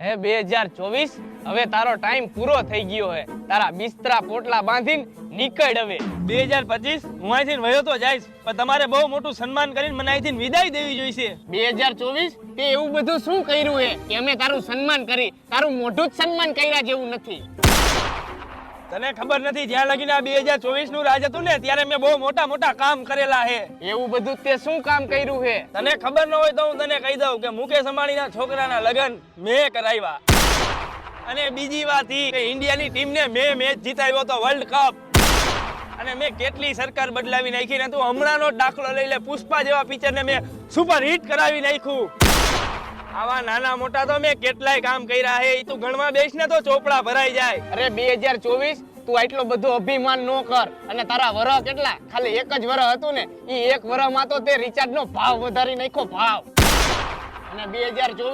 હે 2024 હવે તારો ટાઈમ પૂરો થઈ ગયો હે. તારા બિસ્તરા પોટલા બાંધીને નીકળ હવે. 2025 હું અહીંથી વયો તો જઈશ, પણ તમારે બહુ મોટું સન્માન કરીને મને અહીંથી વિદાય દેવી જોઈશે. 2024 તે એવું બધું શું કર્યું હે કે અમે તારું સન્માન કરી? તારું મોઢું જ સન્માન કર્યા જેવું નથી. તને ખબર નથી, જ્યાં લગીને આ 2024 નું રાજ હતું ને ત્યારે મેં બહુ મોટા મોટા કામ કરેલા હે. એવું બધું તે શું કામ કર્યું હે? તને ખબર ન હોય તો હું તને કહી દઉં કે મુકેશ અંબાણીના છોકરાના લગ્ન મેં કરાવ્યા. અને બીજી વાત ઈ કે ઇન્ડિયાની ટીમને મેં મેચ જીતાવ્યો તો વર્લ્ડ કપ. અને મેં કેટલી સરકાર બદલાવી નાખી ને તું હમણાંનો દાખલો લઈ લે. પુષ્પા જેવા પિક્ચરને મેં સુપર હિટ કરાવી નાખ્યું. આવા નાના મોટા તો મેં કેટલાય કામ કર્યા હે, ઈ તું ગણવા બેસ ને તો ચોપડા ભરાઈ જાય. અરે 2024 તું આટલો બધો અભિમાન ન કર. અને તારા વરહ કેટલા? ખાલી એક જ વરહ હતું ને, ઈ એક વરહમાં તો તે રિચાર્જ નો ભાવ વધારી નાખ્યો ભાવ. અને 2024